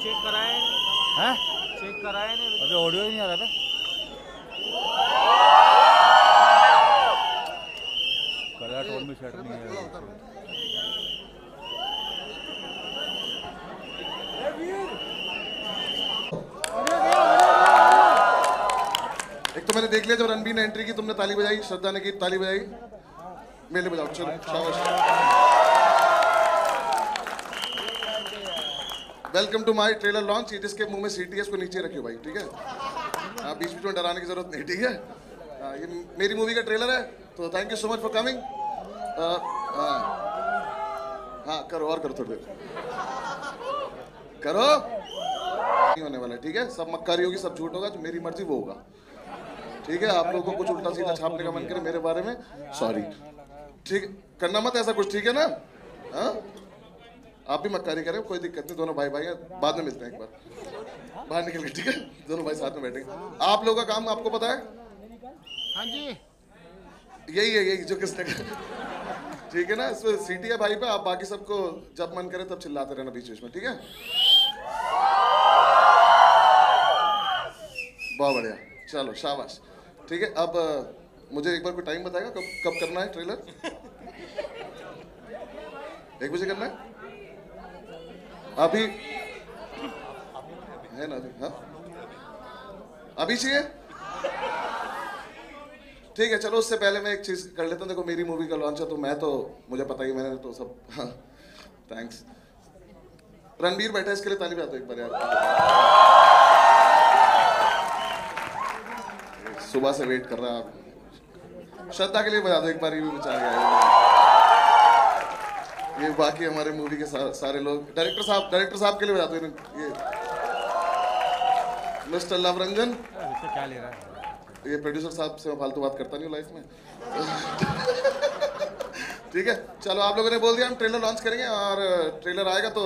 Check कराए हैं? Check कराए नहीं अभी ऑडियो ही नहीं आ रहा था। कलर टोन में सेट नहीं है। एक तो मैंने देख लिया जब रणबीर ने एंट्री की, तुमने ताली बजाई, श्रद्धा ने की ताली बजाई, मेले बजाओ, चलो शाबाश। Welcome to my trailer launch. ये जिसके मुंह में सीटी है इसको नीचे रखियो भाई, ठीक है? हाँ, बीच बीच में डराने की जरूरत नहीं, ठीक है? हाँ, ये मेरी मूवी का ट्रेलर है, तो thank you so much for coming. हाँ करो, और करो, थोड़ी देर करो। नहीं होने वाला, ठीक है? सब मक्कारी होगी, सब झूठ होगा, जो मेरी मर्जी वो होगा, ठीक है? आप लोगों को कुछ उल्टा सीधा छापने का मन करे मेरे बारे में, सॉरी, ठीक करना मत ऐसा कुछ, ठीक है ना? हाँ, आप भी मक्कारी करें, कोई दिक्कत नहीं, दोनों भाई भाई हैं, बाद में मिलते हैं एक बार बाहर निकल के, ठीक है? दोनों भाई साथ में बैठेंगे। आप लोगों का काम आपको पता है? हाँ जी, यही है, यही जो किसने ठीक है ना? इसमें सीटी है भाई पे, आप बाकी सबको जब मन करे तब चिल्लाते रहना बीच बीच में, ठीक है? बहुत बढ़िया, चलो शाबाश, ठीक है? अब मुझे एक बार कोई टाइम बताएगा कब कब करना है ट्रेलर? 1 बजे करना है? अभी है ना? अभी हाँ, अभी चाहिए? ठीक है, चलो उससे पहले मैं एक चीज कर लेता हूँ। देखो, मेरी मूवी का लॉन्च है तो मैं तो, मुझे पता ही, मैंने तो सब, हाँ थैंक्स। रणबीर बैठा है, इसके लिए ताली बजा दो एक बार यार। सुबह से वेट कर रहा है आप। श्रद्धा के लिए बजा दो एक बार, ये भी बेचारे आए। ये बाकी हमारे मूवी के सारे लोग, डायरेक्टर साहब के लिए बजा दो। ये मिस्टर लव रंजन, क्या ले रहा है? ये प्रोड्यूसर साहब से मैं फालतू बात करता नहीं हूँ लाइफ में। ठीक है, चलो आप लोगों ने बोल दिया हम ट्रेलर लॉन्च करेंगे, और ट्रेलर आएगा तो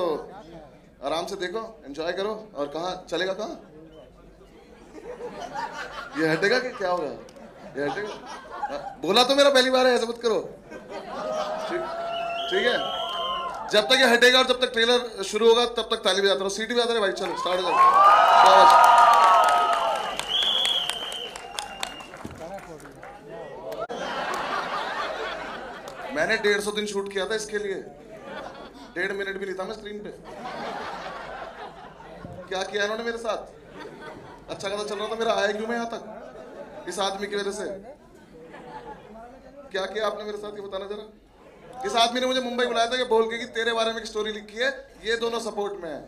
आराम से देखो, एंजॉय करो। और कहाँ चलेगा, कहाँ ये हटेगा कि क्या होगा? ये हटेगा? बोला तो मेरा पहली बार है, ऐसा मत करो, ठीक है? जब तक ये हटेगा और जब तक ट्रेलर शुरू होगा तब तक ताली बजाते रहो, सीटी बजाते रहे भाई। चलो स्टार्ट हो जाओ। मैंने 150 दिन शूट किया था इसके लिए, 1.5 मिनट भी नहीं था मैं स्क्रीन पे। क्या किया इन्होंने मेरे साथ? अच्छा खासा चल रहा था मेरा, आया क्यों मैं यहाँ तक? इस आदमी की वजह से। क्या किया आपने मेरे साथ, ये बताना जरा। इस आदमी ने मुझे मुंबई बुलाया था, ये बोल के कि तेरे बारे में एक स्टोरी लिखी है, ये दोनों सपोर्ट में है।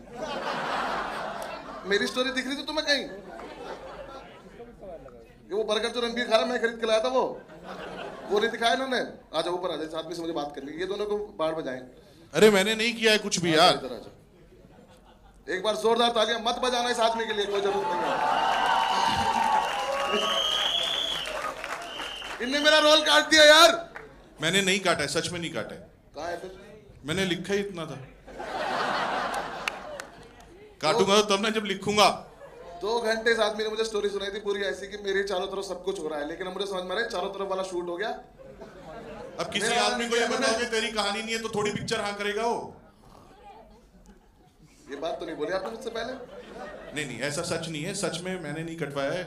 मेरी स्टोरी दिख रही थी तुम्हें कहीं? ये वो बर्गर जो रणबीर खा रहा, मैं खरीद के लाया था, वो नहीं दिखाया इन्होंने। आ जाओ ऊपर, आ जाओ, इस आदमी से मुझे बात करनी है, ये दोनों को बाहर बजाएं। अरे मैंने नहीं किया है कुछ भी यार। इधर आ जाओ, एक बार जोरदार तालियां मत बजाना इस आदमी के लिए, कोई जरूरत नहीं है। इनने मेरा रोल काट दिया यार। मैंने नहीं काटा है, सच में नहीं काटा है। कहाँ है फिर? मैंने लिखा ही इतना था। काटूंगा तो तब ना जब लिखूंगा। 2 घंटे इस आदमी ने मुझे स्टोरी सुनाई थी पूरी ऐसी कि मेरे चारों तरफ सब कुछ हो रहा है, लेकिन अब मुझे समझ में आ रहा है चारों तरफ वाला शूट हो गया। अब किसी आदमी को ये बताओगे तेरी कहानी नहीं है तो थोड़ी पिक्चर हाँ करेगा वो। ये बात तो नहीं बोली आपने मुझसे पहले। नहीं, ऐसा सच नहीं है, सच में मैंने नहीं कटवाया है।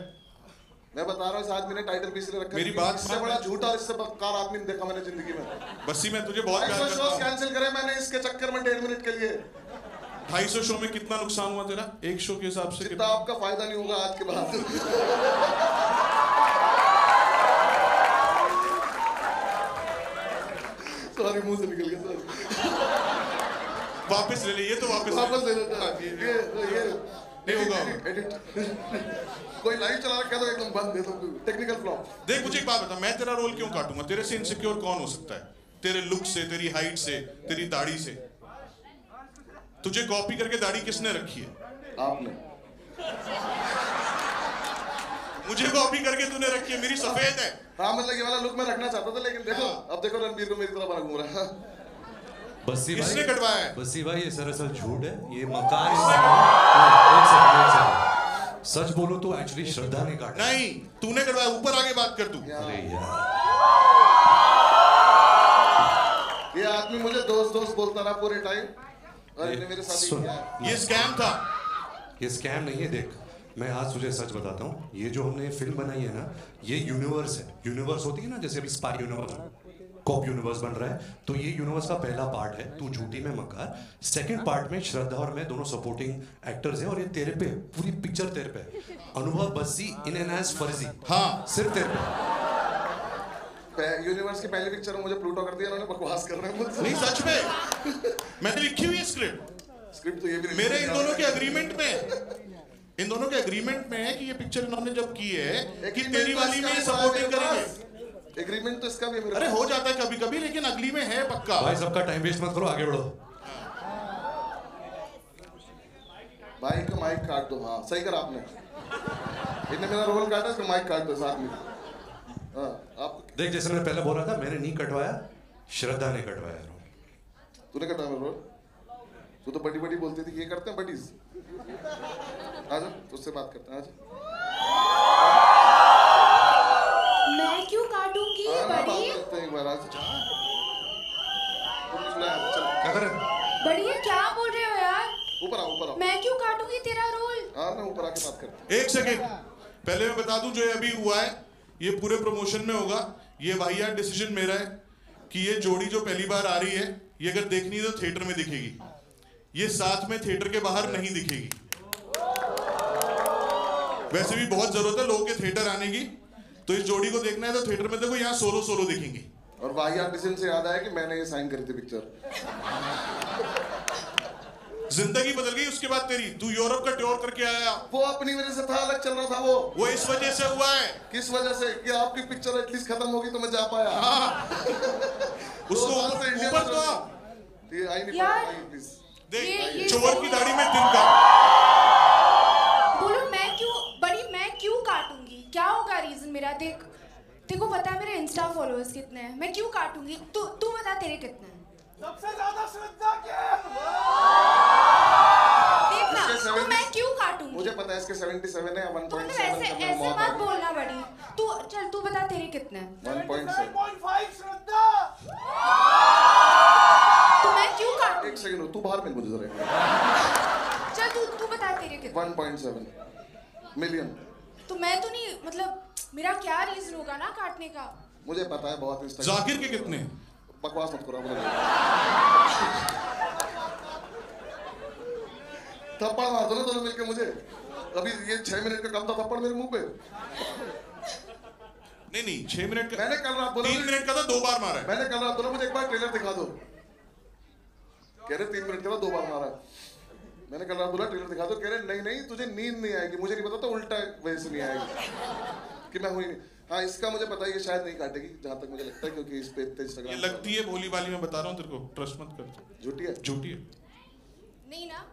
मैं बता रहा हूँ, इस आदमी ने टाइटल भी इसलिए रखा। मेरी बात इससे बड़ा झूठा और इससे बदकार आदमी नहीं देखा मैंने जिंदगी में। बस्सी मैं तुझे बहुत प्यार करता हूँ। कैंसिल करे मैंने इसके चक्कर में 1.5 मिनट के लिए। 250 शो में कितना नुकसान हुआ तेरा एक शो के हिसाब से? जितना आपका फायदा नहीं होगा आज के बाद। सॉरी, मुंह से निकल गया, सॉरी। वापस ले ले, ये तो वापस ले लेता। ये नहीं होगा। एडिट कोई लाइव चला रखा तो एकदम बंद दे दो, टेक्निकल फ्लॉप। देख मुझे एक बात बता, मैं तेरा रोल क्यों काटूंगा? तेरे से इनसिक्योर कौन हो सकता है? तेरे लुक से, तेरी हाइट से, तेरी दाढ़ी से। तुझे कॉपी करके दाढ़ी किसने रखी है? आपने। मुझे कॉपी करके तूने रखी है, मेरी सफेद है। हाँ, मतलब ये वाला लुक मैं रखना चाहता था, लेकिन देखो अब देखो रणबीर को मेरी तरह बना घूम रहा है। बस्सी भाई, किसने कटवाया है? बस्सी भाई ये सरासर झूठ है, ये मकान। एक सेकंड, सच बोलो तो एक्चुअली श्रद्धा ने काटा। नहीं, तूने कटवाया। ऊपर आगे बात कर तू। अरे यार, ये आदमी मुझे दोस्त बोलता रहा पूरे टाइम, और इन्हें मेरे साथ ही किया है। ये स्कैम था। ये स्कैम नहीं है। देख मैं आज तुझे सच बताता हूँ, ये जो हमने फिल्म बनाई है ना, ये यूनिवर्स है। यूनिवर्स होती है ना, जैसे अभी स्पाई यूनिवर्स, कॉप यूनिवर्स बन रहा है, तो ये यूनिवर्स का पहला पार्ट है तू झूठी में मक्कार। सेकंड पार्ट में श्रद्धा और मैं दोनों सपोर्टिंग एक्टर्स हैं, और ये तेरे पे पूरी पिक्चर तेरे पे। अनुभव बस्सी इन एन एज फर्जी, हाँ सिर्फ तेरे पे। यूनिवर्स की पहली पिक्चर में मुझे प्लूटो कर दिया उन्होंने, बकवास कर रहे हैं मुझसे। नहीं सच में मैंने लिखी हुई है स्क्रिप्ट। स्क्रिप्ट तो ये भी मेरे इन दोनों के एग्रीमेंट में, इन दोनों के एग्रीमेंट में है कि ये पिक्चर इन्होंने जब की है कि तेरी वाली में सपोर्टिंग करेंगे। एग्रीमेंट तो इसका भी है। अरे हो जाता है कभी कभी, लेकिन अगली में है पक्का। भाई सबका टाइम वेस्ट मत करो, आगे बढ़ो। भाई का माइक काट दो। हाँ सही करा आपने, इन्हें मेरा रोल काटा, इसका माइक काट दो साथ में। हाँ आप देख जैसे मैं पहले बोल रहा था, मैंने नहीं कटवाया, श्रद्धा ने कटवाया। तूने कटा मेरा रोल? तू तो बड़ी बड़ी बोलती थी, ये करते हैं बडीज। आजा तुझसे बात करते हैं, आजा। मैं क्यों काटूंगी बात बड़ी? करते हैं एक बार, आजा। तुमने सुना है? चल क्या कर रहे? बड़ी क्या बोल रहे हो यार? ऊपर आओ, ऊपर आओ। मैं क्यों काटूंगी तेरा रोल? हाँ मैं ऊपर आके बात करते हैं। एक सेकेंड पहले मैं बता दूं, जो ये अभी हुआ है ये पूरे प्रमोशन में होगा। ये वाहियात डिसीजन मेरा है कि ये जोड़ी जो पहली बार आ रही है, ये अगर देखनी है तो थिएटर में दिखेगी, ये साथ में थिएटर के बाहर नहीं दिखेगी। वैसे भी बहुत जरूरत है लोगों के थिएटर आने की, तो इस जोड़ी को देखना है तो थिएटर में देखो, यहाँ सोलो सोलो दिखेंगी। और वाहियात डिसीजन से याद आया कि मैंने ये साइन करी थी पिक्चर। जिंदगी बदल गई उसके बाद तेरी। तू यूरोप का टूर करके आया, वो अपनी वजह से था, अलग चल रहा था वो इस वजह से हुआ है। किस वजह से? कि आपकी पिक्चर एटलीस्ट खत्म होगी तो मैं जा पाया। हाँ। उसको ऊपर तो ये आई नहीं यार, पाई, प्लीज देख चोर की दाढ़ी में दिन का। बोलो मैं क्यों काटूंगी? क्या होगा रीजन मेरा? देखो पता है मेरे इंस्टा फॉलोअर्स कितने हैं, मैं क्यों काटूंगी? तू बता तेरे कितने हैं? सबसे ज्यादा श्रद्धा के। देखना इसके तो 70 मैं क्यों काटूंगी? मुझे पता है इसके 77 है, 1.7 तो मतलब ऐसे मत बोलना बड़ी। तू बता तेरे कितने हैं? 1.7। 9.5 श्रद्धा। तो मैं क्यों काटूं? एक सेकंड तू बाहर मिल मुझे जरा। चल तू बता तेरे कितने? 1.7 मिलियन। तो मैं तो नहीं, मतलब मेरा क्या रीजन होगा ना काटने का? मुझे पता है बहुत इंस्टाग्राम। जाकिर के कितने? बकवास मत करो। थप्पड़ मार दो ना दोनों मिलके मुझे। अभी ये 6 मिनट का कम था थप्पड़ मेरे मुंह पे। नहीं 6 मिनट का। मैंने कल रात बोला 3 मिनट का था, 2 बार मारा है। मैंने कल रात बोला मुझे एक बार ट्रेलर दिखा दो। कह रहे 3 मिनट का था, 2 बार मारा। मैंने कल रात बोला ट्रेलर दिखा दो, कह रहे नहीं तुझे नींद नहीं आएगी। मुझे नहीं पता तो उल्टा वजह से नहीं आएगी कि मैं हुई नहीं। हाँ इसका मुझे पता है ये शायद नहीं काटेगी, जहां तक मुझे लगता है, क्योंकि इस पे इंस्टाग्राम ये लगती है भोली भाली, मैं बता रहा हूँ तेरे को, ट्रस्ट मत कर। झूठी है। झूठी है नहीं ना?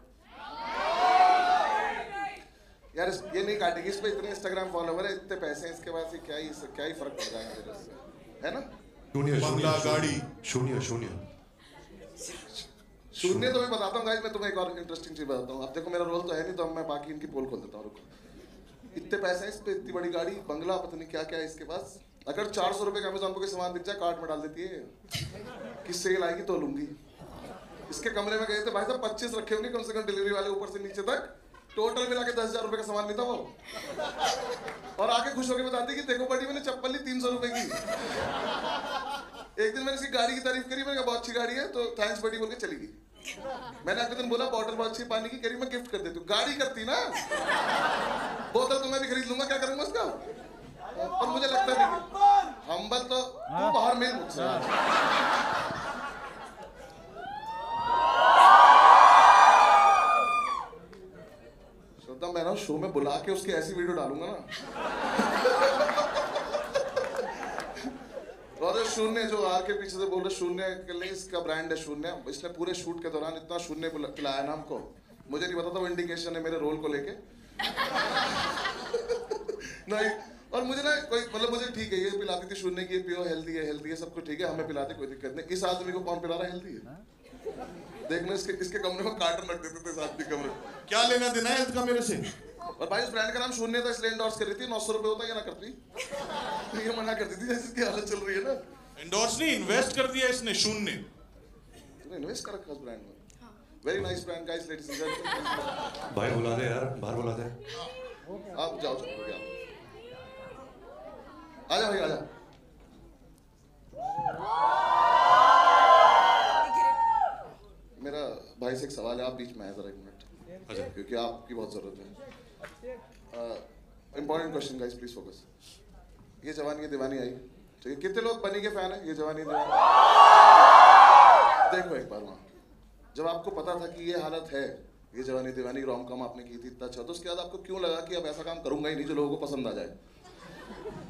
यार ये नहीं काटेगी, इस पे इतने इंस्टाग्राम फॉलोवर है, इतने पैसे हैं इसके पास, क्या ही फर्क पड़ जाएगा मेरे से, है ना? बंगला गाड़ी शून्य शून्य तो मैं बताता हूँ गाइस, मैं तुम्हें एक और इंटरेस्टिंग चीज बताता हूँ। अब देखो मेरा रोल तो है नहीं, तो मैं बाकी इनकी पोल खोल देता हूँ। रुको, इतने पैसे हैं इस पे, इतनी बड़ी गाड़ी, बंगला, पता नहीं क्या क्या है इसके पास। अगर 400 रुपए का अमेज़न पे कोई सामान दिख जाए, कार्ट में डाल देती है कि सेल आएगी तो लूंगी। इसके कमरे में गए थे भाई साहब, 25 रखे होंगे कम से कम डिलीवरी वाले, ऊपर से नीचे तक टोटल मिला के 10,000 रुपए का सामान नहीं था वो। और आके खुश होकर बताती कि देखो बड़ी मैंने चप्पल ली 300 रुपए की। एक दिन मैंने इसकी गाड़ी की तारीफ करी, मैंने कहा बहुत अच्छी गाड़ी है, तो थैंक्स बड़ी बोल के चली गई। मैंने अगले दिन बोला बॉटल बहुत अच्छी पानी की, करी मैं गिफ्ट कर देती हूँ। गाड़ी करती ना, बोतल तो मैं भी खरीद लूंगा, क्या करूंगा उसका? पर मुझे लगता नहीं हम्बल तो तू बाहर मिल मुझसे। श्रद्धा मैं ना शो में बुला के उसकी ऐसी वीडियो डालूंगा ना। और शून्य जो आर के पीछे से बोल रहे, शून्य के लिए इसका ब्रांड है शून्य। इसने पूरे शूट के दौरान इतना शून्य पिलाया ना हमको, मुझे नहीं पता था वो इंडिकेशन है मेरे रोल को लेके। नहीं, और मुझे ना कोई मतलब मुझे ठीक है, ये पिलाती थी शून्य की, पियो हेल्दी है सब कुछ ठीक है, हमें पिलाते कोई दिक्कत नहीं। इस आदमी को कौन पिला रहा है हेल्दी है? देखना इसके कमरे में कार्टन रख देते थे साथ के कमरे। क्या लेना देना है हेल्थ का मेरे से? और भाई उस ब्रांड का नाम शून्य था इसलिए एंडोर्स कर रही थी। 900 रुपए होता या ना करती, ये मना करती थी जैसे इसकी हालत चल रही है ना। एंडोर्स नहीं, इन्वेस्ट कर दिया इसने शून्य। तूने इन्वेस्ट कर रखा उस ब्रांड में? हाँ, very nice prank guys, ladies and gentleman. भाई बुला दे यार, बाहर बुला दे। आप जाओ, चुप हो गया। आजा भाई आजा। मेरा भाई से एक सवाल है, आप बीच में आए जरा एक मिनट। अच्छा। क्योंकि आपकी बहुत जरूरत है। Important question guys, please focus. ये जवानी ये दीवानी आई, ठीक है? कितने लोग बनी के फैन है ये जवानी ये दीवानी? देखो एक बार वहाँ, जब आपको पता था कि ये हालत है, ये जवानी दीवानी रोम कॉम आपने की थी इतना अच्छा, तो उसके बाद आपको क्यों लगा कि अब ऐसा काम करूंगा ही नहीं जो लोगों को पसंद आ जाए?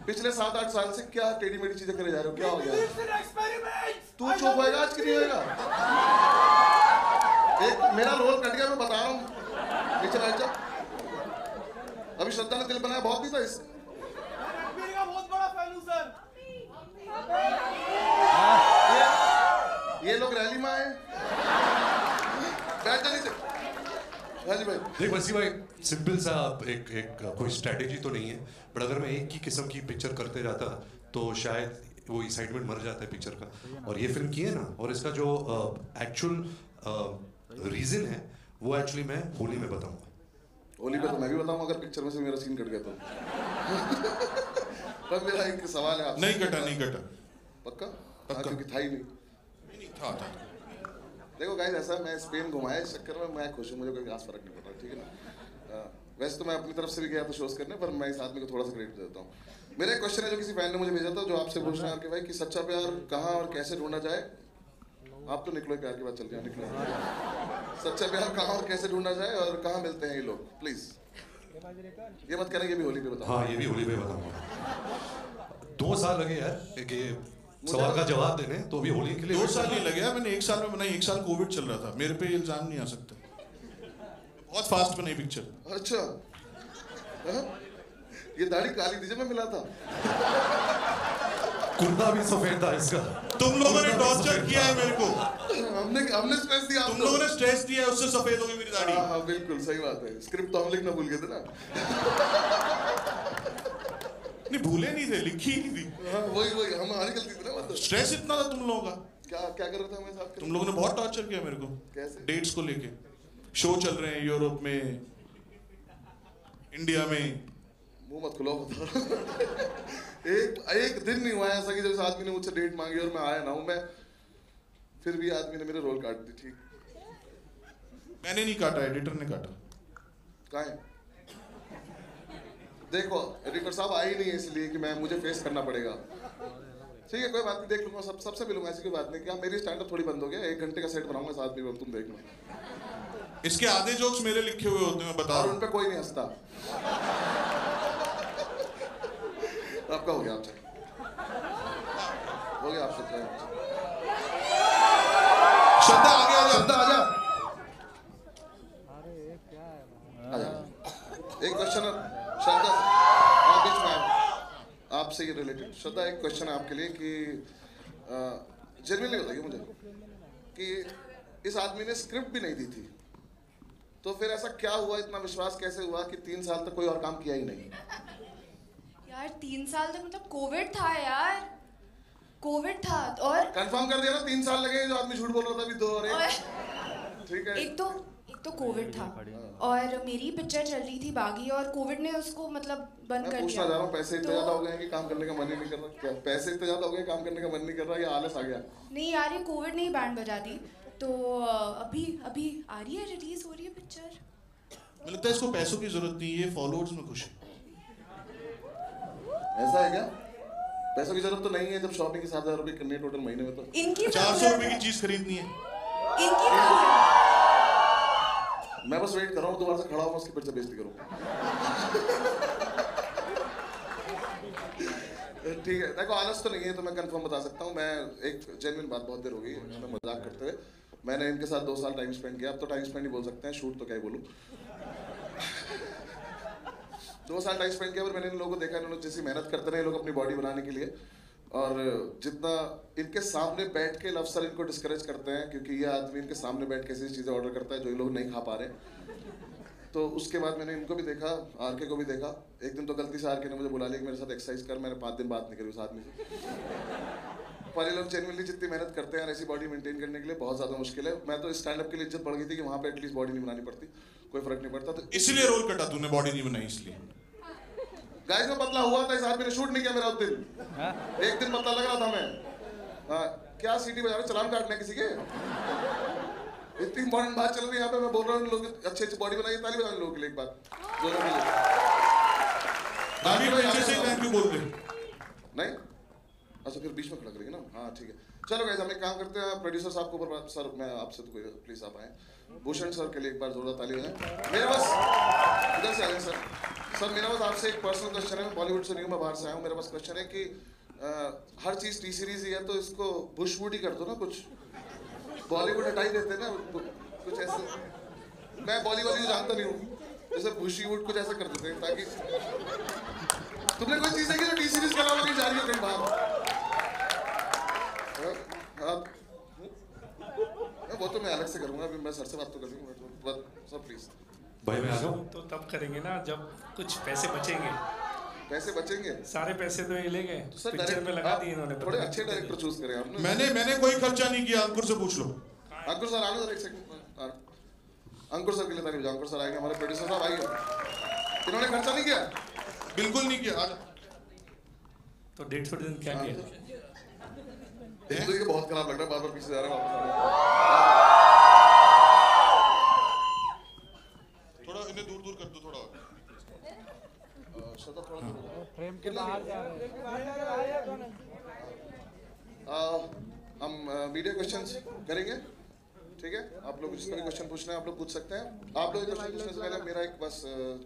पिछले 7-8 साल से क्या टेढ़ी मेढ़ी चीजें करे जा रहे हो, क्या हो गया? एक्सपेरिमेंट। तू चुप होएगा आज कि नहीं होएगा? एक मेरा रोल कट गया, मैं बता रहा हूँ। नीचे बैठ जा। अभी श्रद्धा ने दिल बनाया बहुत भी था इससे। रणबीर का बहुत बड़ा फैन हूं सर। ये लोग रैली में आए। बैठ जा नीचे। हाँ जी भाई। देख वसी भाई, सिंपल सा एक कोई स्ट्रेटेजी तो नहीं है, बट अगर मैं एक ही किस्म की पिक्चर करते जाता तो शायद वो एक्साइटमेंट मर जाता है पिक्चर का। और ये फिल्म की है ना, और इसका जो एक्चुअल रीजन है वो एक्चुअली मैं होली में बताऊंगा। होली पे तो मैं भी बताऊंगा अगर पिक्चर में से मेरा सीन कट गया तो। पर मेरा एक सवाल है आपसे। नहीं कटा, नहीं कटा। पक्का? पक्का। हाँ, क्योंकि था ही नहीं। नहीं था। देखो गाइस, ऐसा मैं स्पेन घुमाया, इस चक्कर में मैं खुश हूँ, मुझे कोई खास फर्क नहीं पड़ रहा, ठीक है ना? वैसे तो मैं अपनी तरफ से भी गया था शोज करने, पर मैं इस आदमी को थोड़ा सा क्रेडिट देता हूँ। मेरा एक क्वेश्चन है जो किसी फैन ने मुझे भेजा था, जो आपसे पूछना है कि भाई कि सच्चा प्यार कहाँ और कैसे ढूंढा जाए? आप तो निकलो, प्यार की बात चल रही है, निकलो। सच्चा प्यार कहाँ और कैसे ढूंढा जाए और कहाँ मिलते हैं ये लोग, प्लीज? ये मत कहना, ये भी होली पे बताओ। हाँ, ये भी होली पे बताऊंगा। 2 साल लगे यार एक ये सवाल का जवाब देने, तो भी होली के लिए 2 साल नहीं लगे यार, मैंने 1 साल में बनाई। 1 साल कोविड चल रहा था, मेरे पे ये इल्जाम नहीं आ सकता। बहुत फास्ट बनाई पिक्चर। अच्छा, हाँ? ये दाढ़ी काली थी जब मैं मिला था। कुर्ता भी सफेद था इसका। तुम लोगों ने टॉर्चर किया है मेरे को। हमने स्ट्रेस दिया, तुम लोगों ने स्ट्रेस दिया है, उससे सफेद हो गई मेरी दाढ़ी। हाँ हाँ बिल्कुल सही बात है। स्क्रिप्ट तो हम लिखना भूल गए थे ना। नहीं भूले नहीं थे, लिखी ही नहीं थी। हाँ वही हमारी गलती थी ना, मतलब। स्ट्रेस इतना था तुम लोगों का। क्या क्या कर रहा था हमारे साथ? तुम लोगों ने बहुत टॉर्चर किया मेरे को। कैसे? डेट्स को लेके। शो चल रहे हैं यूरोप में, इंडिया में। मुंह मत खुलाओ, बता। एक दिन नहीं हुआ ऐसा कि जब इस आदमी ने मुझसे डेट मांगी और मैं आया ना हूं, मैं फिर भी आदमी ने मेरे रोल काट दी। ठीक, मैंने नहीं काटा, एडिटर ने काटा। कहाँ है? देखो एडिटर साहब आए ही नहीं है इसलिए कि मुझे फेस करना पड़ेगा। ठीक है, कोई बात नहीं, देख लूंगा, सबसे मिलूंगा, ऐसी कोई बात नहीं। क्या मेरी स्टैंड अप थोड़ी बंद हो गया? 1 घंटे का सेट बनाऊंगा इस आदमी को, तुम देख लो। इसके आधे जोक्स मेरे लिखे हुए होते हैं, मैं बता और रहा उन हूं। पे कोई नहीं हंसता। आपका हो गया, आपसे हो गया, आपसे श्रद्धा आगे आ जा। श्रद्धा आजा, आजा। एक क्वेश्चन श्रद्धा, आप बीच में आए, आपसे ये रिलेटेड। श्रद्धा एक क्वेश्चन है आपके लिए कि जेन्युइनली बताइए मुझे कि इस आदमी ने स्क्रिप्ट भी नहीं दी थी, तो फिर ऐसा क्या हुआ, इतना विश्वास कैसे हुआ कि 3 साल तक कोई और काम किया ही नहीं? यार 3 साल तक मतलब कोविड था यार, कोविड था। और कंफर्म कर दिया ना, 3 साल लगे, जो आदमी झूठ बोल रहा था अभी 2 और 1। ठीक है, एक तो कोविड था और मेरी पिक्चर चल रही थी बागी, और कोविड ने उसको मतलब बंद मैं कर पूछना दिया। चाह रहा हूँ, पैसे इतने ज्यादा हो गए हैं कि काम करने का मन ही नहीं कर रहा? क्या पैसे इतने ज्यादा हो गए, काम करने का मन नहीं कर रहा, या आलस आ गया? नहीं यार, ये कोविड ने ही बैंड बजा दी। तो अभी आ रही है, रिलीज हो रही है पिक्चर। मुझे लगता है इसको पैसों की जरूरत नहीं है, ये फॉलोअर्स में खुश है। ऐसा है क्या? पैसों की जरूरत तो नहीं है, जब शॉपिंग के 7,000 रुपए करनी है टोटल महीने में तो। इनकी 400 रुपए की चीज खरीदनी है। इनकी मैं बस वेट कर रहा हूँ, दोबारा से खड़ा हूँ, उसकी फिर से बेइज्जती करूँगा। ठीक है, देखो आलस तो नहीं है, तो मैं कंफर्म बता सकता हूँ। मैं एक जेन्युइन बात, बहुत देर हो गई है मजाक करते हुए, मैंने इनके साथ 2 साल टाइम स्पेंड किया। अब तो टाइम स्पेंड ही बोल सकते हैं, शूट तो क्या ही बोलूँ। 2 साल टाइम स्पेंड किया, पर मैंने इन लोगों को देखा, इन्होंने जैसी मेहनत करते रहे लोग अपनी बॉडी बनाने के लिए, और जितना इनके सामने बैठ के अफसर इनको डिस्करेज करते हैं, क्योंकि ये आदमी इनके सामने बैठ के ऐसी चीज़ें ऑर्डर करता है जो ये लोग नहीं खा पा रहे। तो उसके बाद मैंने इनको भी देखा, आरके को भी देखा। एक दिन तो गलती से आरके ने मुझे बुला लिया कि मेरे साथ एक्सरसाइज कर, मैंने 5 दिन बात नहीं करी उस आदमी से। वाले लोग जेन्युइनली जितनी मेहनत करते हैं ऐसी बॉडी मेंटेन करने के लिए बहुत ज़्यादा मुश्किल है। मैं तो स्टैंड अप के लिए इज्जत बढ़ गई थी कि वहाँ पे एटलीस्ट बॉडी नहीं बनानी पड़ती, कोई फर्क नहीं पड़ता। तो इसलिए रोल कटा तूने, बॉडी नहीं बनाई इसलिए। गाइस में पतला हुआ था, इस आदमी ने शूट नहीं किया मेरा उस दिन। एक दिन पतला लग रहा था मैं। हाँ, क्या सीटी बजा रहे, चलान काटने किसी के? इतनी इंपॉर्टेंट बात चल रही है यहाँ पे, मैं बोल रहा हूँ लोग अच्छे अच्छे बॉडी बनाइए, ताली बजाने लोगों के लिए एक बार, दोनों के लिए। अभी पीछे से थैंक यू बोल दे। नहीं, अच्छा फिर बीच में खड़ा करेंगे ना। हाँ ठीक है, चलो गाइस हम एक काम करते हैं, प्रोड्यूसर साहब को ऊपर, सर मैं आपसे तो कोई प्लीज आप आए, भूषण सर के लिए एक बार जोरदार ताली बजाएं। मेरे पास इधर से आए सर। मेरा पास आपसे एक पर्सनल क्वेश्चन है। मैं बॉलीवुड से नहीं हूँ, मैं बाहर से आया हूँ। मेरे पास क्वेश्चन है कि हर चीज़ टी सीरीज ही है तो इसको बुशवुड ही कर दो ना, कुछ बॉलीवुड हटा ही देते ना कुछ ऐसे। मैं बॉलीवुड जानता नहीं हूँ, जैसे बुशीवुड कुछ ऐसा कर देते हैं ताकि तुमने कोई चीज़ देखी जो टी सीरीज के अलावा कहीं जा रही हो कहीं बाहर। वो तो मैं अलग से करूँगा, अभी मैं सर से बात तो कर दूँगा। सर प्लीज भाई मैं आ जाऊँ। तो तब करेंगे ना जब कुछ पैसे बचेंगे। पैसे बचेंगे? सारे पैसे तो ये ले गए, तो सर पिक्चर में लगा दिए इन्होंने। थोड़े अच्छे डायरेक्टर चूज करें आपने। मैंने कोई खर्चा नहीं किया, अंकुर से पूछ लो। अंकुर सर आने दो एक सेकंड। अंकुर सर के लिए तारीफ। अंकुर सर आएंगे, हमारे प्रोड्यूसर साहब आएंगे। इन्होंने खर्चा नहीं किया? बिल्कुल नहीं किया। तो 150 दिन क्या किया? एक तो ये बहुत खराब लग रहा है, बार बार पीछे जा रहा है, थोड़ा इन्हें दूर दूर कर दो थोड़ा। फ्रेम के बाहर जा रहे हैं। हम मीडिया क्वेश्चंस करेंगे, ठीक है? आप लोग जिसको भी क्वेश्चन पूछना है आप लोग पूछ सकते हैं। आप लोग क्वेश्चन पूछने से पहले मेरा एक बस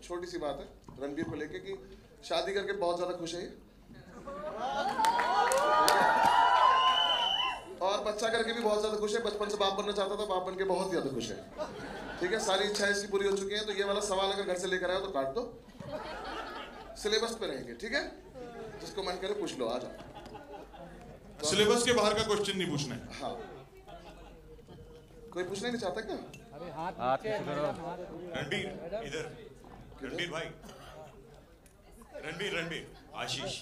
छोटी सी बात है रणबीर को लेके कि शादी करके बहुत ज़्यादा खुश है ये, और बच्चा करके भी बहुत ज़्यादा खुश है। बचपन से बाप बनना चाहता था, बाप बन के बहुत ज़्यादा खुश है, ठीक है? सारी इच्छाएं इसकी पूरी हो चुकी हैं। तो ये वाला सवाल अगर घर से लेकर आए तो काट दो, सिलेबस पे रहेंगे, ठीक है? जिसको मन करे पूछ लो, आ जाओ। सिलेबस के बाहर का क्वेश्चन नहीं पूछना है। हाँ, कोई पूछना नहीं चाहता क्या? अरे हाथ करो। रणबीर इधर, रणबीर भाई, रणबीर आशीष,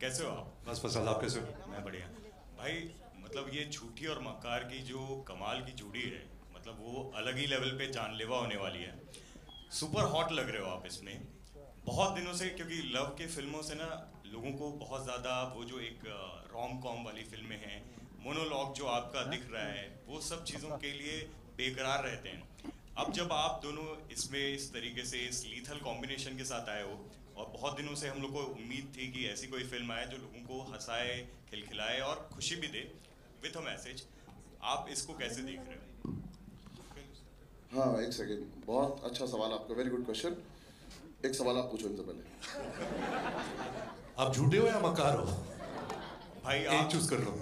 कैसे हो आप? बस आप कैसे हो? मैं बढ़िया भाई। मतलब ये झूठी और मक्कार की जो कमाल की जोड़ी है, मतलब वो अलग ही लेवल पे जानलेवा होने वाली है। सुपर हॉट लग रहे हो आप इसमें बहुत दिनों से, क्योंकि लव के फिल्मों से ना लोगों को बहुत ज़्यादा वो जो एक रोम कॉम वाली फिल्में हैं, मोनोलॉग जो आपका दिख रहा है, वो सब चीज़ों के लिए बेकरार रहते हैं। अब जब आप दोनों इसमें इस तरीके से इस लीथल कॉम्बिनेशन के साथ आए हो, और बहुत दिनों से हम लोग को उम्मीद थी कि ऐसी कोई फिल्म आए जो लोगों को हंसाए, खिलखिलाए और खुशी भी दे विथ अ मैसेज, आप इसको कैसे देख रहे हो? हाँ एक सेकेंड, बहुत अच्छा सवाल आपका, वेरी गुड क्वेश्चन। एक सवाल आप पूछो इनसे पहले। आप झूठे हो या मक्कार हो? भाई एक चूज कर लो।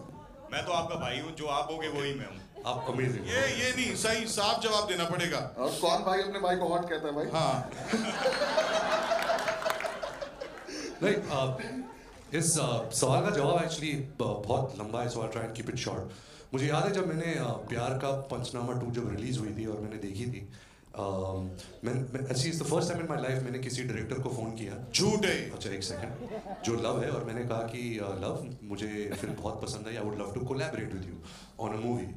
मैं तो आपका भाई हूँ, जो आप होगे वही मैं हूँ। आप अमेजिंग। ये नहीं, सही साफ जवाब देना पड़ेगा। और कौन भाई अपने भाई को हॉट कहता है भाई? हाँ। नहीं, इस सवाल का जवाब एक्चुअली बहुत लंबा है, so I try and keep it short. मुझे याद है जब मैंने प्यार का पंचनामा 2 जब रिलीज हुई थी और मैंने देखी थी, actually it's the first time in my life मैंने किसी डायरेक्टर को फ़ोन किया। झूठ है। अच्छा एक सेकंड, जो लव है, और मैंने कहा कि लव मुझे फिल्म बहुत पसंद है, I would love to collaborate with you on a movie.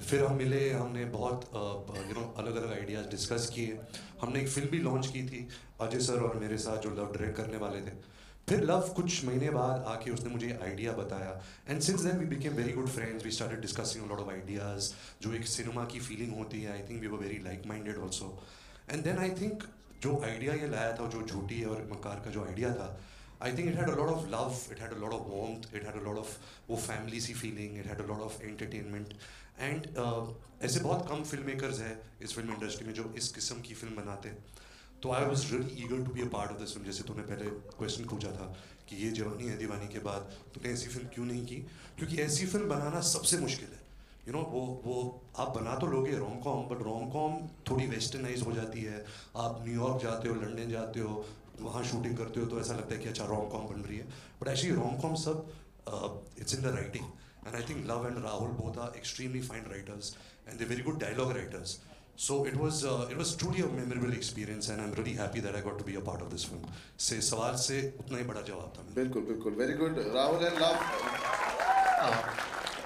फिर हम मिले, हमने बहुत अलग अलग आइडियाज़ डिस्कस किए। हमने एक फिल्म भी लॉन्च की थी अजय सर और मेरे साथ, जो लव डायरेक्ट करने वाले थे। फिर लव कुछ महीने बाद आके उसने मुझे आइडिया बताया, and since then we became very good friends, we started discussing a lot of ideas, जो एक सिनेमा की फीलिंग होती है। I think we were very like minded also. And then I think जो आइडिया ये लाया था, जो झूठी है और मकार का जो आइडिया था, I think it had a lot of love, it had a lot of warmth, it had a lot of वो फैमिली सी feeling, it had a lot of entertainment. And ऐसे बहुत कम फिल्म मेकर्स हैं इस film industry में जो इस किस्म की फिल्म बनाते हैं। तो I was really eager to be a part of this film. जैसे तूने पहले क्वेश्चन पूछा था कि ये जवानी है दीवानी के बाद तूने ऐसी फिल्म क्यों नहीं की, क्योंकि ऐसी फिल्म बनाना सबसे मुश्किल है। यू नो वो आप बना तो लोगे rom com, but rom com थोड़ी वेस्टर्नाइज हो जाती है। आप न्यूयॉर्क जाते हो, लंदन जाते हो, वहाँ शूटिंग करते हो तो ऐसा लगता है कि अच्छा रोम कॉम बन रही है, बट एक्चुअली रोम कॉम सब it's in the writing. And I think Luv and Rahul both are extremely fine writers and they very good dialogue writers. So it was truly a memorable experience, and I'm really happy that I got to be a part of this film. से सवाल से उतना ही बड़ा जवाब था। बिल्कुल बिल्कुल, very good Rahul and Luv.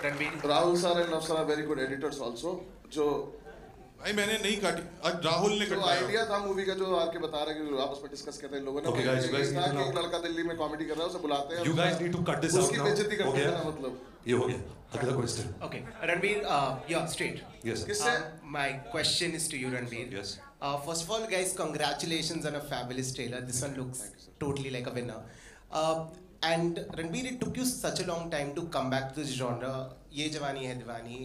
Ranbir Rahul sir and Luv sir are very good editors also. जो भाई मैंने नहीं काटी, आज राहुल ने जो कटाया. आइडिया था मूवी का, जो आके बता रहा है कि आपस में डिस्कस करते हैं लोगों ने. Okay, guys, you guys need to एक लड़का दिल्ली में कॉमेडी कर रहा है, उसे बुलाते हैं. You guys need to cut this out उसकी now. बेइज्जती हो करते हैं गया? ना, मतलब. ये हो गया. अगला question. Okay, Ranbir, you're straight. Yes. किससे? My question is to you, Ranbir. Yes. First of all, guys, congratulations on a fabulous trailer. This one looks totally like a winner. And Ranbir, it took you such a long time to come back to this genre. Ye Jawani Hai Diwani,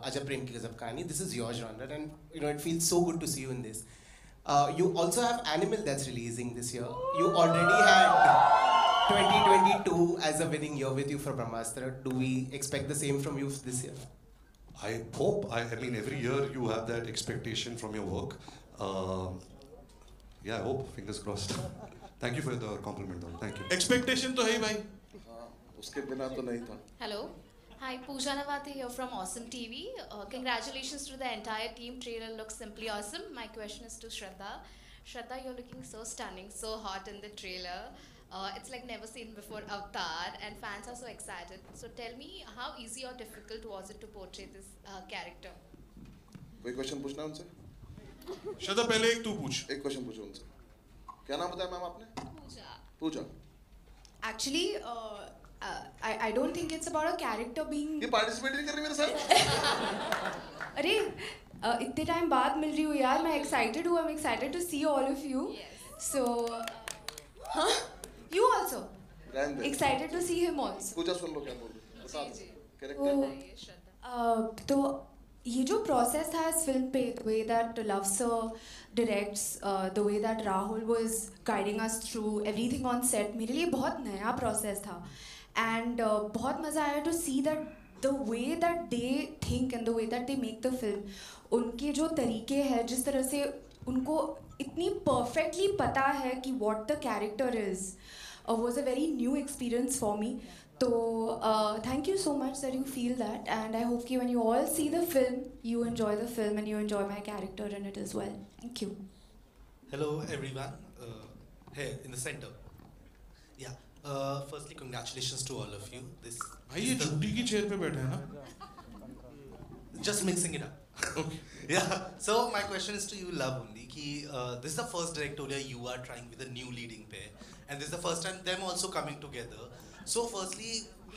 Ajab Prem Ki Gazab Kahani. This is your genre, and you know it feels so good to see you in this. You also have Animal that's releasing this year. You already had 2022 as a winning year with you for Brahmastra. Do we expect the same from you this year? I hope. I mean, every year you have that expectation from your work. Yeah, I hope. Fingers crossed. Thank you for the compliment, though. Thank you. Expectation तो है ही भाई. हाँ, उसके बिना तो नहीं था. Hello. Hi, Pooja Navate here from Awesome TV. Congratulations to the entire team. Trailer looks simply awesome. My question is to Shraddha. Shraddha, you're looking so stunning, so hot in the trailer. It's like never seen before Avatar, and fans are so excited. So tell me, how easy or difficult was it to portray this character? कोई question पूछना है उनसे? श्रद्धा पहले एक तू पूछ. एक question पूछो उनसे. क्या नाम बताया मैम आपने? Pooja. Pooja. Actually, I don't think it's about a character being. ये पार्टिसिपेट नहीं कर रही मेरे साथ? अरे इतने टाइम बाद मिल रही हूँ यार, मैं एक्साइटेड हूँ. I'm excited to see all of you. Yes. So, huh? You also रहने दे. excited to see him also. पूजा सुन लो क्या बोल रही है. बता दो. तो बताइए, श्रद्धा. तो ये जो प्रोसेस था इस फिल्म पे, the way that Love Sir directs, the way that Rahul was guiding us through everything on set, मेरे लिए बहुत नया प्रोसेस था. And बहुत मज़ा आया to see that the way that they think and the way that they make the film, उनके जो तरीके हैं, जिस तरह से उनको इतनी perfectly पता है कि what the character is, was a very new experience for me. So thank you so much that you feel that, and I hope when you all see the film, you enjoy the film and you enjoy my character in it as well. Thank you. Hello everyone, here in the center. Yeah, firstly congratulations to all of you. This भाई ये झूठी की chair पे बैठे हैं ना. just mixing it up. Okay. Yeah, so my question is to you, Love, only ki this is the first directorial you are trying with a new leading pair, and this is the first time them also coming together. So firstly,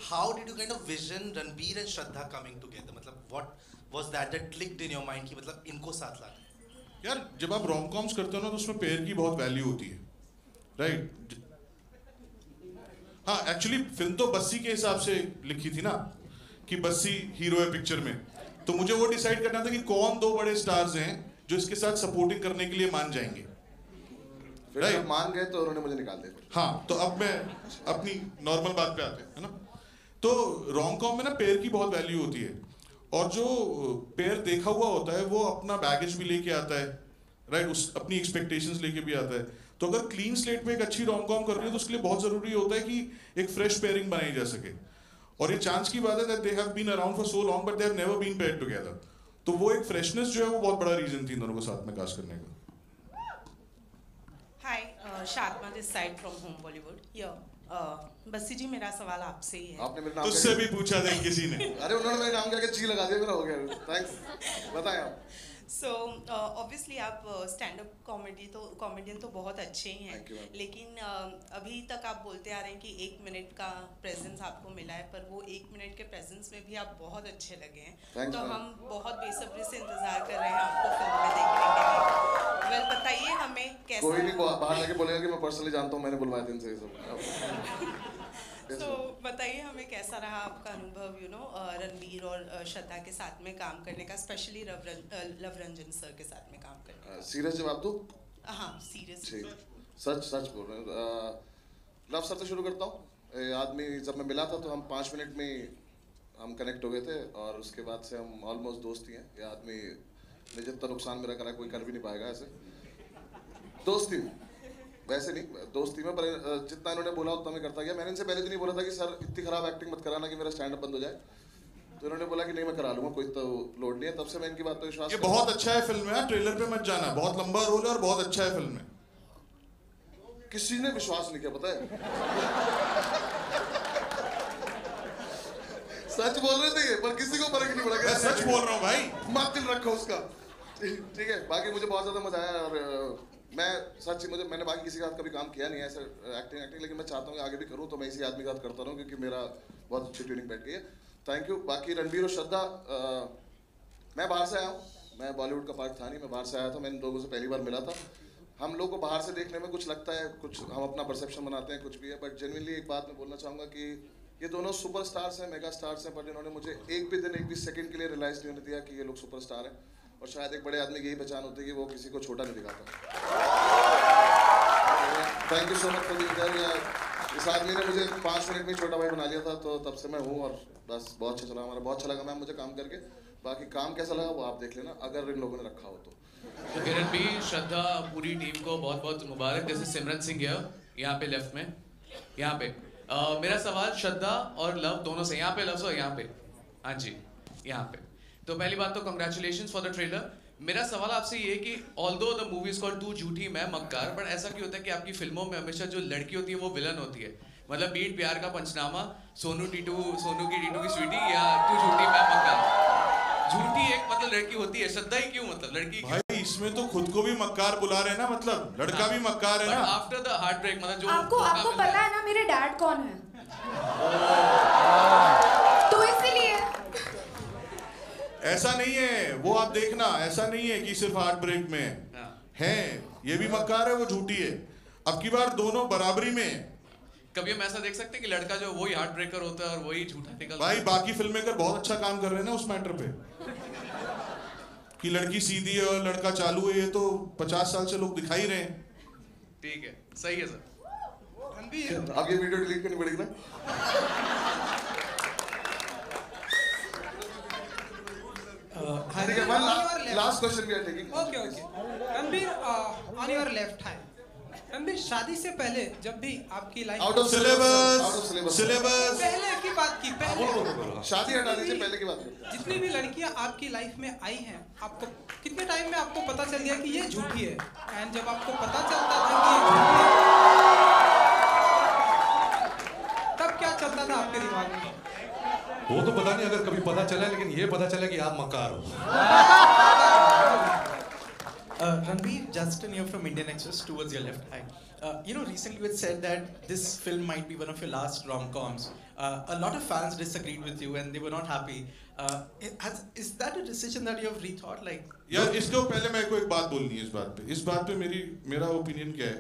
how did you kind of vision Ranbir and Shraddha coming together? मतलब what was that clicked in your mind कि मतलब इनको साथ लाना? यार जब आप rom coms करते हो ना तो उसमें पेयर की बहुत वैल्यू होती है, राइट? हाँ, एक्चुअली फिल्म तो बस्सी के हिसाब से लिखी थी ना, कि बस्सी हीरो है पिक्चर में. तो मुझे वो डिसाइड करना था कि कौन दो बड़े स्टार्स हैं जो इसके साथ सपोर्टिंग करने के लिए मान जाएंगे. राइट. मान गए तो उन्होंने मुझे निकाल दिया. हाँ, तो अब मैं अपनी नॉर्मल बात पे आते हैं, है ना? तो रोम कॉम में ना पेयर की बहुत वैल्यू होती है, और जो पेयर देखा हुआ होता है वो अपना बैगेज भी लेके आता है, राइट? उस अपनी एक्सपेक्टेशंस लेके भी आता है. तो अगर क्लीन स्लेट में एक अच्छी रोम कॉम कर रही है तो उसके लिए बहुत जरूरी होता है कि एक फ्रेश पेयरिंग बनाई जा सके. और ये चांस की बात है that they have been around for so long but they have never been paired together. तो वो एक फ्रेशनेस जो है वो बहुत बड़ा रीजन थी इन दोनों को साथ में कास्ट करने का. Hi, Shadma this side from home Bollywood. Bassi ji, मेरा सवाल आपसे ही है. आपने मेरा नाम तुझसे भी पूछा था किसी ने. अरे उन्होंने मेरे नाम करके जी लगा दिया, मेरा हो गया. थैंक्स. बताएं आप. सो ऑब्वियसली आप स्टैंड अप कॉमेडियन तो बहुत अच्छे ही हैं, लेकिन अभी तक आप बोलते आ रहे हैं कि 1 मिनट का प्रेजेंस आपको मिला है, पर वो 1 मिनट के प्रेजेंस में भी आप बहुत अच्छे लगे हैं. तो हम बहुत बेसब्री से इंतजार कर रहे हैं आपको फिल्म में देखने के लिए. वेल, बताइए हमें कैसा. कोई नहीं बाहर जाके बोलेगा कि मैं पर्सनली जानता हूँ, मैंने बुलवाया था इनसे ये सब. तो बताइए हमें कैसा रहा आपका अनुभव, यू नो, रणबीर और श्रद्धा के साथ में काम करने का, स्पेशली लव रंजन सर के साथ में काम करने का. सीरियस जवाब दो. हाँ, सीरियस. सच बोल रहे हैं. लव सर से शुरू करता हूँ. आदमी जब मैं मिला था तो हम 5 मिनट में हम कनेक्ट हो गए थे, और उसके बाद से हम ऑलमोस्ट दोस्त ही हैं. ये आदमी ने जितना नुकसान मेरा करा कोई कर भी नहीं पाएगा ऐसे. दोस्ती वैसे नहीं, दोस्ती में, पर जितना इन्होंने बोला उतना मैं करता गया. मैंने इनसे पहले तो नहीं बोला था कि सर इतनी खराब एक्टिंग मत कराना कि मेरा स्टैंड अप बंद हो जाए. तो इन्होंने बोला कि नहीं मैं करा लूंगा, कोई तो लोड नहीं है. तब से मैं इनकी बात पे विश्वास. ये बहुत अच्छा है फिल्म में, ट्रेलर पे मत जाना, बहुत लंबा रोल है और बहुत अच्छा है फिल्म में. किसी ने विश्वास नहीं किया, पता है. सच बोल रहे थे पर किसी को फर्क नहीं पड़ा। मैं सच बोल रहा हूँ भाई, मत दिल रखो उसका। ठीक है, बाकी मुझे बहुत ज्यादा मजा आया और मैं सच मैंने बाकी किसी के साथ कभी काम किया नहीं है ऐसा एक्टिंग, लेकिन मैं चाहता हूँ कि आगे भी करूँ, तो मैं इसी आदमी के साथ करता रहूँ क्योंकि मेरा बहुत अच्छी ट्यूनिंग बैठ गई है। Thank you. बाकी रणबीर और श्रद्धा, मैं बाहर से आया हूँ, मैं बॉलीवुड का पार्ट था नहीं, मैं बाहर से आया था, मैं इन लोगों से पहली बार मिला था। हम लोग को बाहर से देखने में कुछ लगता है, कुछ हम अपना परसेप्शन बनाते हैं, कुछ भी है, बट जेन्युइनली एक बात मैं बोलना चाहूँगा कि ये दोनों सुपरस्टार्स हैं, मेगा स्टार्स हैं, बट इन्होंने मुझे एक भी सेकंड के लिए रियलाइज नहीं होने दिया कि ये लोग सुपरस्टार हैं। और शायद एक बड़े आदमी की यही पहचान होती है कि वो किसी को छोटा नहीं दिखाता। Thank you so much for being there. इस आदमी ने मुझे 5 मिनट में छोटा भाई बना लिया था, तो तब से मैं हूँ और बस बहुत अच्छा चला, हमारा बहुत अच्छा लगा मैम मुझे काम करके। बाकी काम कैसा लगा वो आप देख लेना, अगर इन लोगों ने रखा हो तो। रणबीर, श्रद्धा, पूरी टीम को बहुत बहुत मुबारक। दिस इज सिमरन सिंह यहाँ पे लेफ्ट में, यहाँ पे। मेरा सवाल श्रद्धा और लव दोनों से, यहाँ पे लव और यहाँ पे, हाँ जी यहाँ पे। तो पहली बात तो कंग्रेचुलेशंस फॉर द ट्रेलर। मेरा सवाल आपसे ये कि although the movie is called तू झूठी मैं मक्कार, बट ऐसा क्यों होता है कि आपकी फिल्मों में हमेशा जो लड़की होती है वो विलन होती है? मतलब बीट प्यार का पंचनामा, सोनू की टीटू की स्वीटी, या तू झूठी मैं मक्कार। झूठी एक मतलब लड़की होती है, श्रद्धा ही क्यों मतलब लड़की क्यों? भाई इसमें तो खुद को भी मक्कार बुला रहे हैं ना, मतलब लड़का भी मक्कार है ना। आफ्टर द हार्ट ब्रेक मतलब जो आपको पता है ना मेरे डैड कौन है, तो इसीलिए ऐसा नहीं है, वो आप देखना, ऐसा नहीं है कि सिर्फ हार्ट ब्रेक में है, ये भी मक्कार है, वो झूठी है। अब की बार दोनों बराबरी में। कभी हम ऐसा देख सकते हैं कि लड़का जो वही हार्ट ब्रेकर होता है और वही झूठा निकलता है? भाई बाकी फिल्म मेकर बहुत अच्छा काम कर रहे हैं ना उस मैटर पे, कि लड़की सीधी है और लड़का चालू है, ये तो 50 साल से लोग दिखा ही रहे हैं। ठीक है, सही है सर। अब ये वीडियो डिलीट करनी पड़ेगी ना। लास्ट क्वेश्चन भी है taking. Okay Ranbir, on your left hand, Ranbir शादी से पहले जब भी आपकी लाइफ आउट ऑफ सिलेबस पहले की बात की, पहले शादी हटा दीजिए, पहले की बात करें। जितनी भी लड़कियां आपकी लाइफ में आई हैं, आपको कितने टाइम में आपको पता चल गया कि ये झूठी है? एंड जब आपको पता चलता था कि ये झूठी है, तब क्या चलता था आपके दिमाग में? वो तो पता नहीं अगर कभी पता चला, लेकिन ये पता चला कि आप मक्कार हो। Ranbir, Justin here from Indian Express towards your left. Hi. Recently you had said that this film might be one of your last rom-coms. A lot of fans disagreed with you and they were not happy. Is that a decision that you have rethought? Like, यार इसको पहले मेरे को एक बात बोलनी है इस बात पे मेरा ओपिनियन क्या है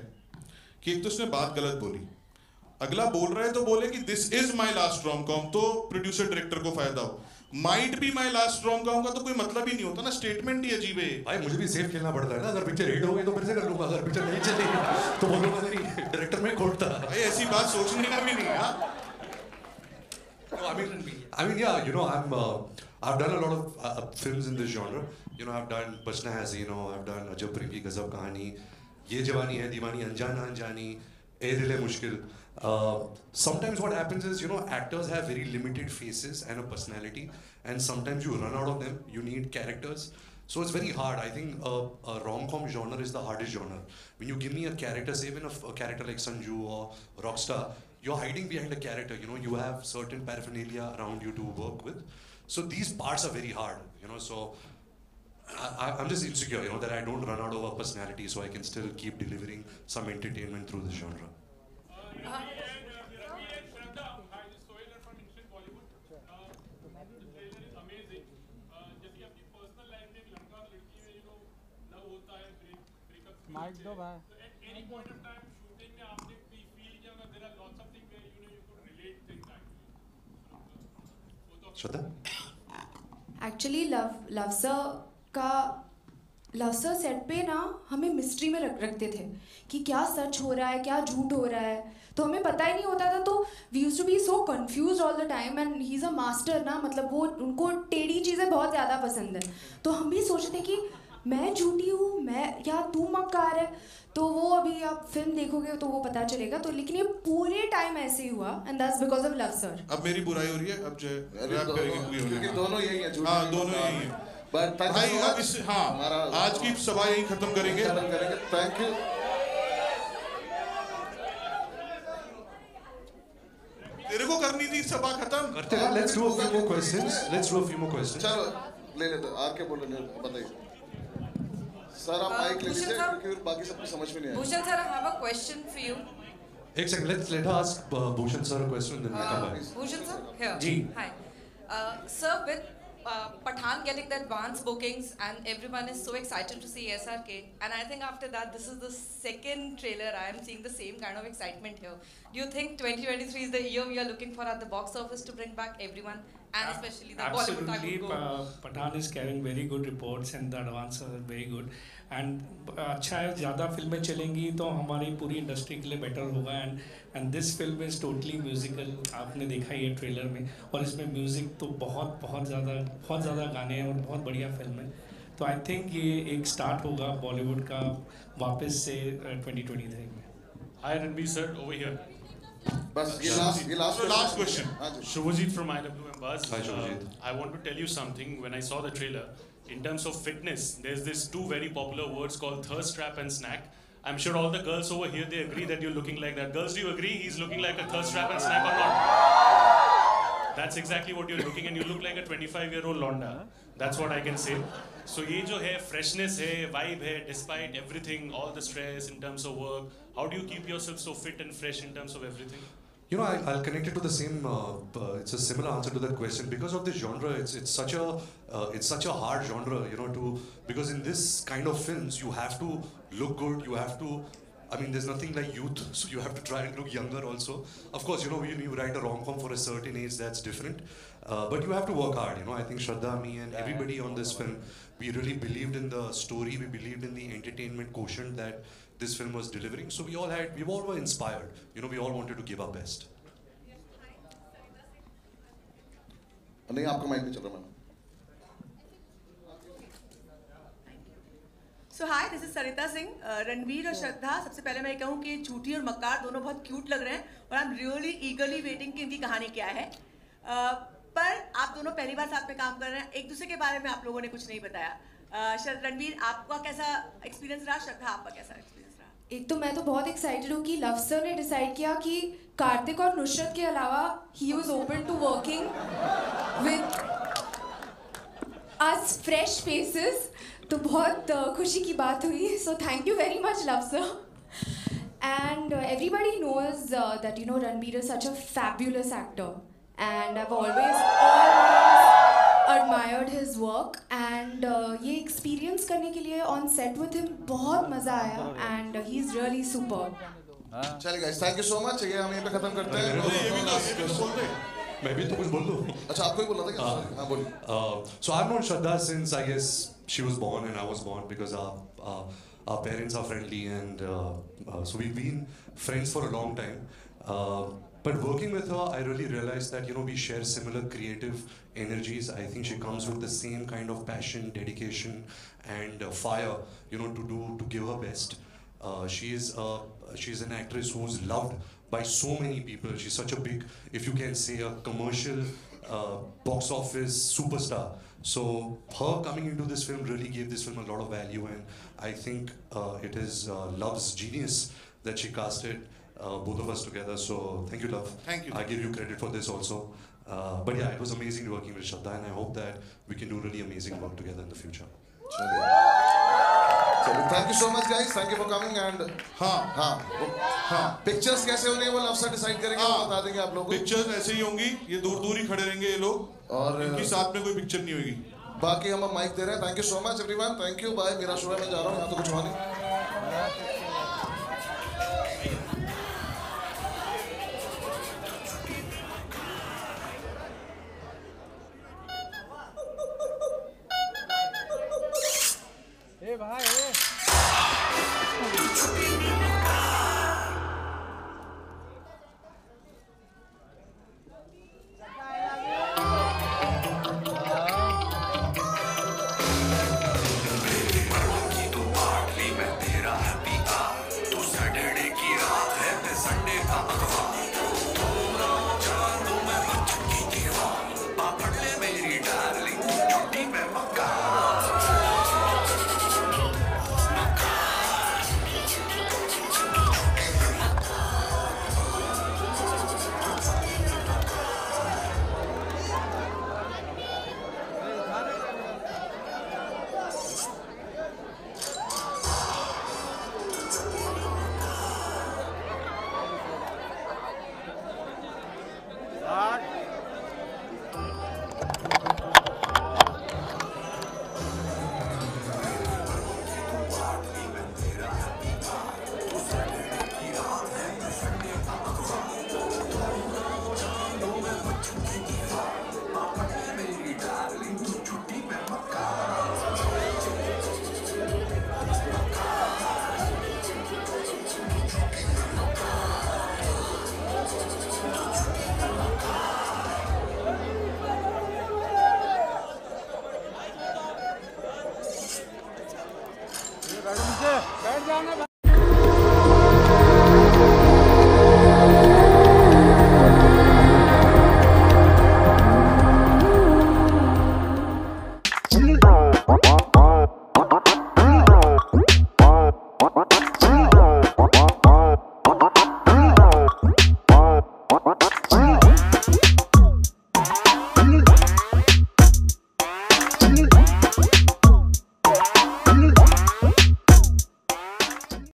कि एक तो उसने बात गलत बोली, अगला बोल रहा है तो बोले कि this is my last rom-com, तो प्रोड्यूसर डायरेक्टर को फायदा हो। Might be my last rom-com का तो कोई मतलब ही नहीं होता ना, स्टेटमेंट ही अजीब है। भाई मुझे भी सेफ खेलना पड़ता है ना, अगर पिक्चर हिट हो गई तो फिर से कर लूंगा, अगर पिक्चर नहीं चली तो बोलूंगा नहीं, डायरेक्टर में खोटता। भाई ऐसी बात सोचने का भी नहीं है। I mean, yeah, I've done a lot of films in this genre. I've done Bachna Hai, I've done Ajab Prem Ki Gazab Kahani, Ye Jawani Hai Deewani, Anjana Anjani, Ae Dil Hai Mushkil. Sometimes what happens is, actors have very limited faces and a personality, and sometimes you run out of them. You need characters. So it's very hard. I think a rom-com genre is the hardest genre. When you give me a character, say even a character like Sanju or Rockstar, you're hiding behind a character. You have certain paraphernalia around you to work with. So these parts are very hard. So I'm just insecure, that I don't run out of a personality, so I can still keep delivering some entertainment through this genre. Mike दो भाई। Shraddha, actually Luv sir set पे ना हमें mystery में रखते थे कि क्या सच हो रहा है, क्या झूठ हो रहा है, तो हमें पता ही नहीं होता था। तो we used to be so confused all the time, and he is a master ना, मतलब वो उनको टेढ़ी चीज़ें बहुत ज़्यादा पसंद है। तो हम भी सोचते कि मैं झूठी हूँ, मैं या तू मक्कार है। तो वो अभी आप फिल्म देखोगे तो वो पता चलेगा। तो लेकिन ये पूरे टाइम ऐसे ही हुआ, and that's because of love sir. अब मेरी बुराई हो रही है, अब जो रैप करेंगे पूरी होने। क्योंकि दोनों यही हैं, झूठ। हाँ, दोनों यही हैं। भाई अब इस आज की सभा यही खत्म करेंगे। Thank you. तेरे को करनी थी सभा खत्म। करते हैं, let's let's do a few more questions. Let's do a few more questions. चलो ले लेते हैं। आके बोलो बताइए। सर आप माइक ले लीजिए क्योंकि बाकी सबको समझ में नहीं आया। Bhushan sir, I have a question for you. एक second, let her ask Bhushan sir a question, then we'll come back. Bhushan sir, here. जी. Hi. Sir, with Pathaan getting the advance bookings and everyone is so excited to see SRK, and I think after that this is the second trailer I am seeing the same kind of excitement here. Do you think 2023 is the year we are looking for at the box office to bring back everyone and especially the Bollywood type Absolutely, of go? Pathaan is carrying very good reports and the advances are very good. And अच्छा है, ज़्यादा फिल्में चलेंगी तो हमारी पूरी industry के लिए बेटर होगा. And this film is totally musical. आपने देखा ये ट्रेलर में, और इसमें म्यूज़िक तो बहुत ज़्यादा गाने हैं और बहुत बढ़िया फिल्म है. तो आई थिंक ये एक स्टार्ट होगा बॉलीवुड का वापस से 2023 में. Hi Ranveer sir, over here. बस ये last question. Shubhajit from IWM Buzz. Hi Shubhajit. I want to tell you something. When I saw the trailer, in terms of fitness, there's this two very popular words called thirst trap and snack. I'm sure all the girls over here, they agree that you're looking like that. Girls, do you agree he's looking like a thirst trap and snack or not? That's exactly what you're looking, and you look like a 25-year-old Londa. That's what I can say. So ये जो है freshness है, vibe है, despite everything, all the stress in terms of work, how do you keep yourself so fit and fresh in terms of everything? You know, I'll connect it to the same. It's a similar answer to that question because of this genre. It's such a hard genre, you know. Because in this kind of films, you have to look good. You have to. I mean, there's nothing like youth, so you have to try and look younger also. Of course, you know, when you write a rom-com for a certain age, that's different. But you have to work hard. You know, I think Shraddha, me, and everybody on this film, we really believed in the story. We believed in the entertainment quotient that this film was delivering. So we all were inspired. You know, we all wanted to give our best. नहीं आपका mic नहीं चल रहा ma'am. So hi, this is Sarita Singh. Ranveer और श्रद्धा, सबसे पहले मैं कहूँ कि झूठी और मक्कार दोनों बहुत क्यूट लग रहे हैं और I'm really eagerly waiting कि इनकी कहानी क्या है. पर आप दोनों पहली बार साथ में काम कर रहे हैं, एक दूसरे के बारे में आप लोगों ने कुछ नहीं बताया. रणवीर आपका कैसा एक्सपीरियंस रहा, श्रद्धा आपका कैसा एक्सपीरियंस रहा? एक तो मैं तो बहुत एक्साइटेड हूँ कि लव सर ने डिसाइड किया कि कार्तिक और नुसरत के अलावा he was open to working with us fresh faces. तो बहुत खुशी की बात हुई. So thank you very much Luv sir. And everybody knows that you know Ranveer is such a fabulous actor and I've always admired his work and ये experience करने के लिए on set with him बहुत मज़ा आया and he's really superb. चलिए guys, thank you so much. ये हम यहीं पे खत्म करते हैं. मैं भी तो कुछ बोल दूँ. अच्छा आपको ही बोलना था क्या? हाँ बोलिए. So I've known Shraddha since I guess she was born and I was born because our parents are friendly and so we've been friends for a long time. But working with her, I really realized that, you know, we share similar creative energies. I think she comes with the same kind of passion, dedication, and fire, you know, to give her best. She's an actress who's loved by so many people. She's such a big, if you can say, a commercial box office superstar. So her coming into this film really gave this film a lot of value, and I think it is Love's genius that she casted both of us together. So thank you, Love. Thank you. I give you credit for this also. But yeah, it was amazing working with Shraddha, and I hope that we can do really amazing work together in the future. चलिए, thank you so much guys. Thank you for coming and हाँ pictures कैसे होंगे वो love sir decide करेंगे, वो बता देंगे आप लोगों को. पिक्चर्स ऐसे ही होंगी, ये दूर ही खड़े रहेंगे ये लोग और इनकी साथ में कोई पिक्चर नहीं होगी. बाकी हम माइक दे रहे हैं. Thank you so much everyone. Thank you. Bye. मेरा शो है, मैं जा रहा हूँ, यहाँ तो कुछ हुआ नहीं.